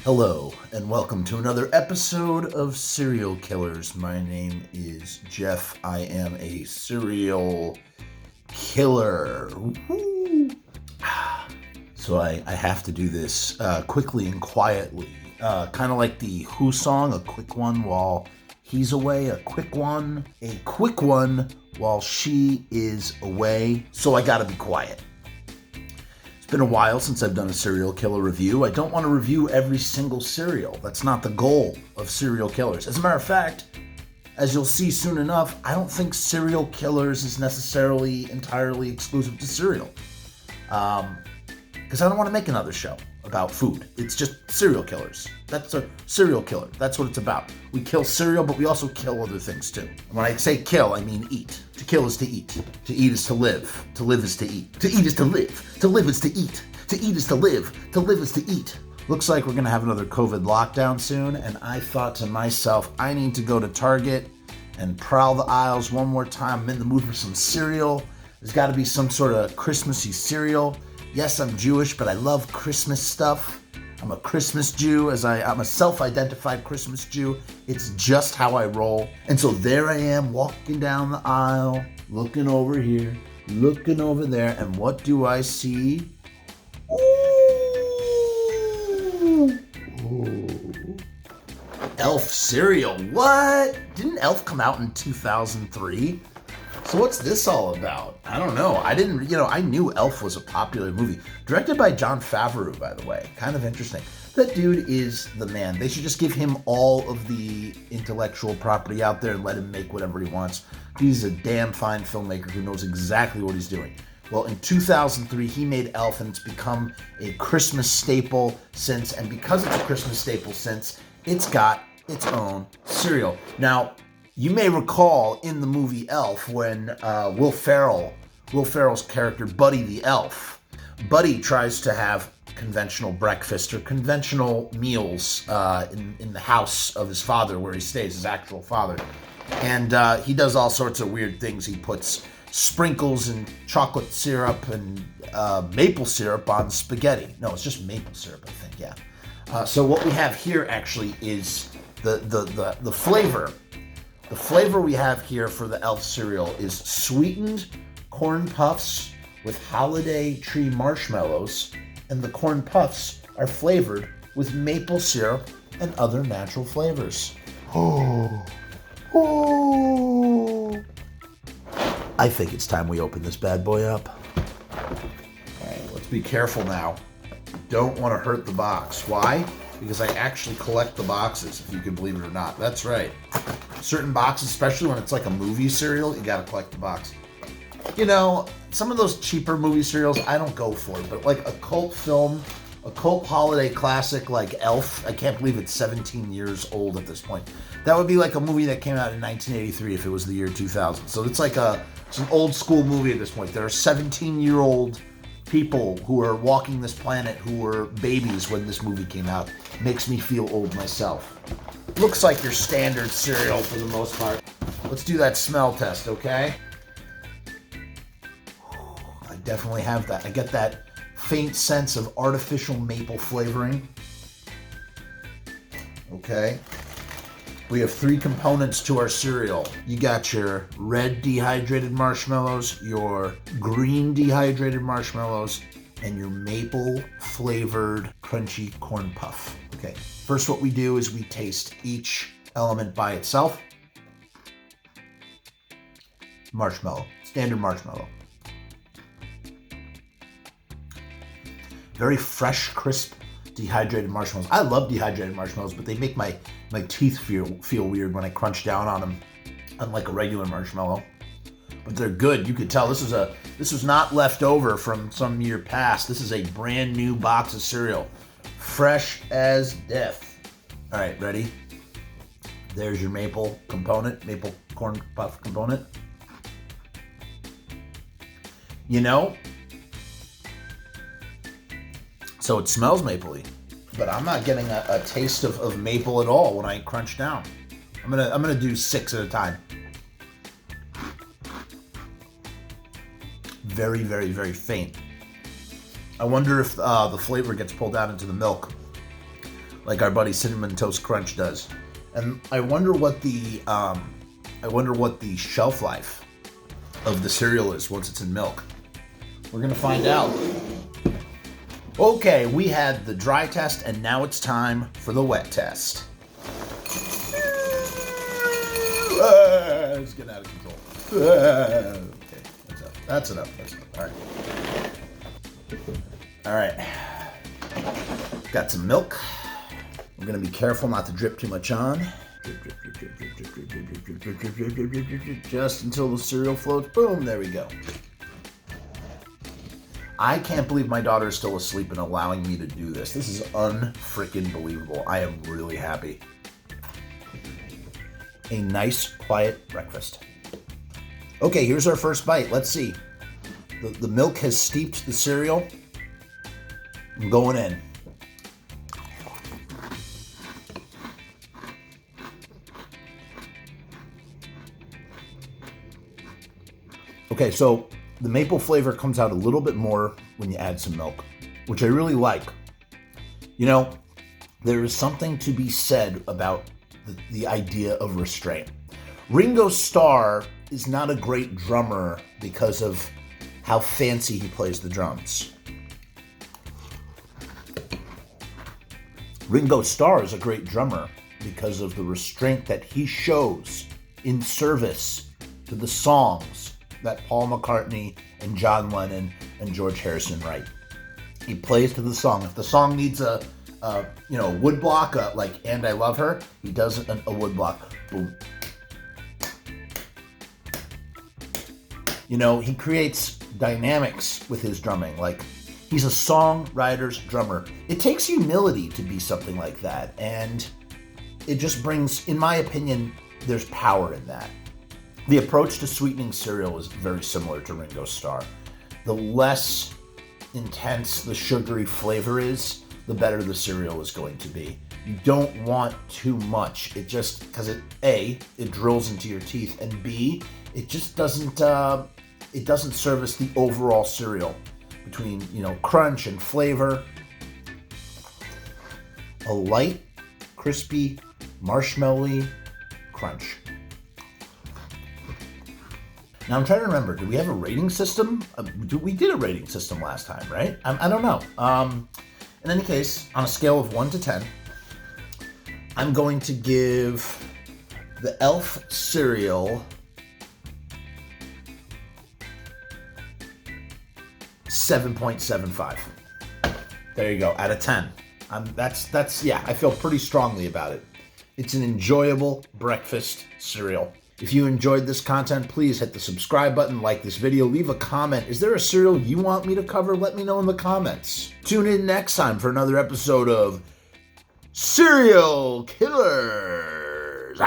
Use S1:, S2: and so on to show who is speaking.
S1: Hello, and welcome to another episode of Serial Killers. My name is Jeff. I am a serial killer. Woo-hoo. So I have to do this quickly and quietly. Kind of like the Who song, a quick one while he's away, a quick one while she is away. So I gotta be quiet. It's been a while since I've done a serial killer review. I don't want to review every single serial. That's not the goal of serial killers. As a matter of fact, as you'll see soon enough, I don't think serial killers is necessarily entirely exclusive to serial. Because I don't want to make another show about food. It's just serial killers. That's a serial killer. That's what it's about. We kill cereal, but we also kill other things too. When I say kill, I mean eat. To kill is to eat. To eat is to live. To live is to eat. To eat is to live. To live is to eat. To eat is to live. To live is to eat. Looks like we're going to have another COVID lockdown soon, and I thought to myself, I need to go to Target and prowl the aisles one more time. I'm in the mood for some cereal. There's got to be some sort of Christmassy cereal. Yes, I'm Jewish, but I love Christmas stuff. I'm a Christmas Jew, I'm a self-identified Christmas Jew. It's just how I roll. And so there I am, walking down the aisle, looking over here, looking over there, and what do I see? Ooh! Elf cereal. What? Didn't Elf come out in 2003? So what's this all about? I don't know. I knew Elf was a popular movie. Directed by Jon Favreau, by the way. Kind of interesting. That dude is the man. They should just give him all of the intellectual property out there and let him make whatever he wants. He's a damn fine filmmaker who knows exactly what he's doing. Well, in 2003, he made Elf, and it's become a Christmas staple since. And because it's a Christmas staple since, it's got its own cereal. Now, you may recall in the movie Elf when Will Ferrell's character Buddy the Elf, Buddy tries to have conventional breakfast or conventional meals in the house of his father where he stays, his actual father. And he does all sorts of weird things. He puts sprinkles and chocolate syrup and maple syrup on spaghetti. No, it's just maple syrup, I think, yeah. So what we have here actually is the flavor. The flavor we have here for the Elf cereal is sweetened corn puffs with holiday tree marshmallows, and the corn puffs are flavored with maple syrup and other natural flavors. Oh. I think it's time we open this bad boy up. All right, let's be careful now. Don't want to hurt the box. Why? Because I actually collect the boxes, if you can believe it or not. That's right. Certain boxes, especially when it's like a movie cereal, you gotta collect the box. You know, some of those cheaper movie cereals, I don't go for, but like a cult film, a cult holiday classic like Elf, I can't believe it's 17 years old at this point. That would be like a movie that came out in 1983 if it was the year 2000. So it's like it's an old school movie at this point. There are 17-year-old people who are walking this planet who were babies when this movie came out. Makes me feel old myself. Looks like your standard cereal for the most part. Let's do that smell test, okay? I definitely have that. I get that faint sense of artificial maple flavoring. Okay. We have 3 components to our cereal. You got your red dehydrated marshmallows, your green dehydrated marshmallows, and your maple flavored crunchy corn puff. Okay, first what we do is we taste each element by itself. Marshmallow, standard marshmallow. Very fresh, crisp, dehydrated marshmallows. I love dehydrated marshmallows, but they make my teeth feel weird when I crunch down on them, unlike a regular marshmallow. But they're good. You could tell this was not left over from some year past. This is a brand new box of cereal, fresh as death. All right, ready? There's your maple component, maple corn puff component. You know, so it smells mapley, but I'm not getting a taste of maple at all when I crunch down. I'm gonna do 6 at a time. Very, very, very faint. I wonder if the flavor gets pulled out into the milk. like our buddy Cinnamon Toast Crunch does. And I wonder what the shelf life of the cereal is once it's in milk. We're gonna find out. Okay, we had the dry test, and now it's time for the wet test. It's getting out of control. Okay, that's enough. All right. Got some milk. I'm gonna be careful not to drip too much on. Just until the cereal floats. Boom, there we go. I can't believe my daughter is still asleep and allowing me to do this. This is unfreaking believable. I am really happy. A nice, quiet breakfast. Okay, here's our first bite. Let's see. The milk has steeped the cereal. I'm going in. Okay, so the maple flavor comes out a little bit more when you add some milk, which I really like. You know, there is something to be said about the idea of restraint. Ringo Starr is not a great drummer because of how fancy he plays the drums. Ringo Starr is a great drummer because of the restraint that he shows in service to the songs that Paul McCartney and John Lennon and George Harrison write. He plays to the song. If the song needs a wood block, like "And I Love Her," he does a wood block. Boom. You know, he creates dynamics with his drumming. Like, he's a songwriter's drummer. It takes humility to be something like that, and it just brings, in my opinion, there's power in that. The approach to sweetening cereal is very similar to Ringo Starr. The less intense the sugary flavor is, the better the cereal is going to be. You don't want too much. It just, because it drills into your teeth, and B, it just doesn't service the overall cereal between, crunch and flavor. A light, crispy, marshmallowy crunch. Now, I'm trying to remember, did we have a rating system? We did a rating system last time, right? I don't know. In any case, on a scale of 1 to 10, I'm going to give the Elf cereal 7.75. There you go, out of 10. I feel pretty strongly about it. It's an enjoyable breakfast cereal. If you enjoyed this content, please hit the subscribe button, like this video, leave a comment. Is there a cereal you want me to cover? Let me know in the comments. Tune in next time for another episode of Cereal Killers.